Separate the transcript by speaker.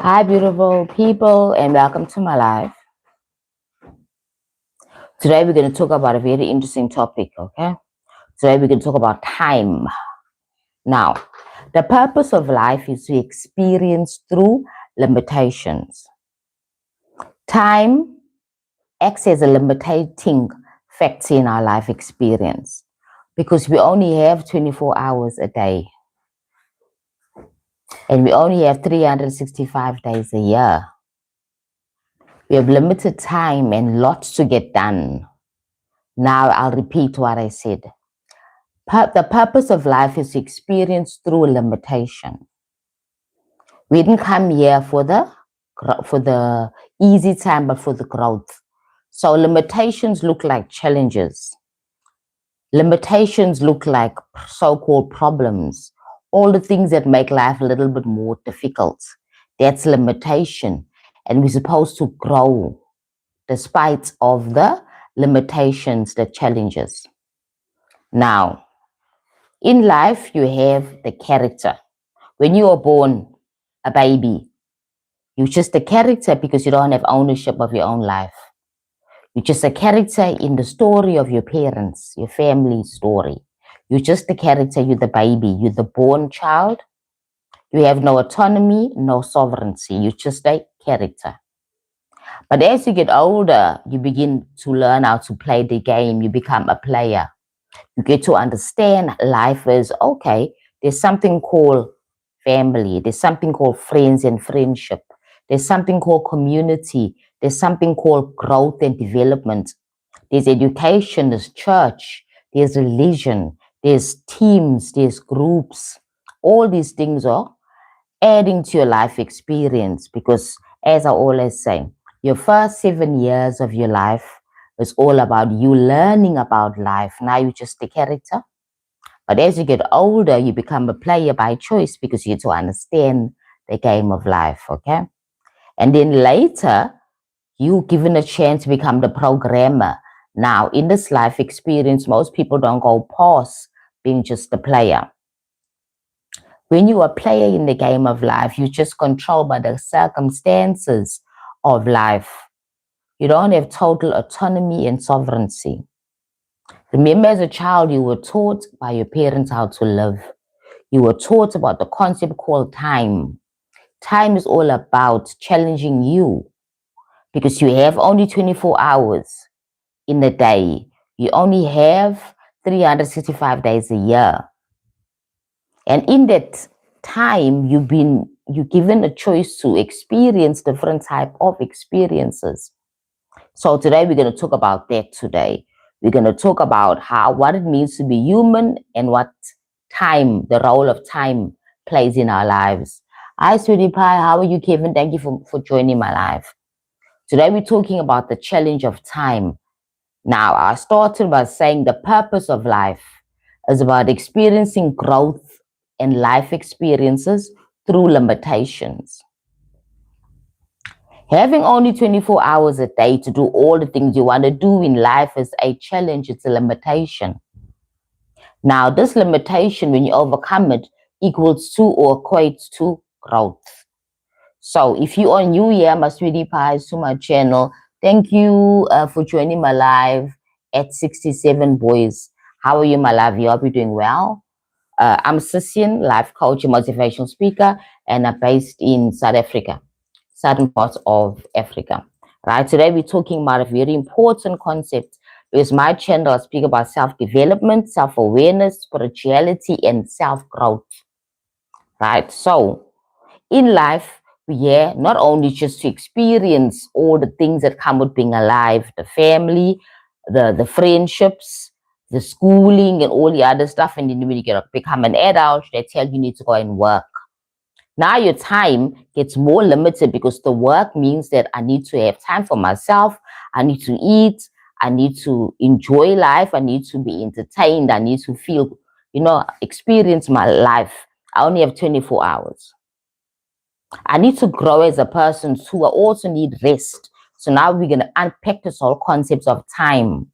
Speaker 1: Hi, beautiful people, and welcome to my life. Today, we're going to talk about a very interesting topic, okay? Today, we're going to talk about time. Now, the purpose of life is to experience through limitations. Time acts as a limiting factor in our life experience because we only have 24 hours a day and we only have 365 days a year. We have limited time and lots to get done. Now I'll repeat what I said. The purpose of life is to experience through limitation. We didn't come here for the easy time, but for the growth. So limitations look like challenges. Limitations look like so-called problems. All the things that make life a little bit more difficult. That's limitation. And we're supposed to grow despite of the limitations, the challenges. Now, in life, you have the character. When you are born a baby, you're just a character because you don't have ownership of your own life. You're just a character in the story of your parents, your family story. You're just a character, you're the baby, you're the born child. You have no autonomy, no sovereignty. You're just a character. But as you get older, you begin to learn how to play the game. You become a player. You get to understand life is okay. There's something called family. There's something called friends and friendship. There's something called community. There's something called growth and development. There's education, there's church, there's religion, there's teams, there's groups. All these things are adding to your life experience because, as I always say, your first 7 years of your life is all about you learning about life. Now you're just a character. But as you get older, you become a player by choice because you get to understand the game of life, okay? And then later, you given a chance to become the programmer. Now, in this life experience, most people don't go past being just a player. When you are a player in the game of life, you're just controlled by the circumstances of life. You don't have total autonomy and sovereignty. Remember, as a child, you were taught by your parents how to live. You were taught about the concept called time. Time is all about challenging you because you have only 24 hours in a day. You only have 365 days a year. And in that time, you're given a choice to experience different type of experiences. So today we're going to talk about that today. We're going to talk about what it means to be human and what time, the role of time plays in our lives. Hi, sweetie pie. How are you, Kevin? Thank you for joining my live. Today we're talking about the challenge of time. Now, I started by saying the purpose of life is about experiencing growth and life experiences through limitations. Having only 24 hours a day to do all the things you want to do in life is a challenge, it's a limitation. Now, this limitation, when you overcome it, equals to or equates to growth. So if you are new here, my sweetie pies, to my channel, thank you for joining my live at 67 boys. How are you, my love? You hope you're doing well. I'm Sissin, life coach and motivational speaker, and I'm based in South Africa, southern parts of Africa. Right, today we're talking about a very important concept because my channel I speak about self-development, self-awareness, spirituality, and self-growth. Right, so in life, we're here not only just to experience all the things that come with being alive, the family, the friendships, the schooling, and all the other stuff. And then when you become an adult, they tell you need to go and work. Now your time gets more limited because the work means that I need to have time for myself. I need to eat. I need to enjoy life. I need to be entertained. I need to feel, experience my life. I only have 24 hours. I need to grow as a person too. I also need rest. So now we're going to unpack this whole concept of time.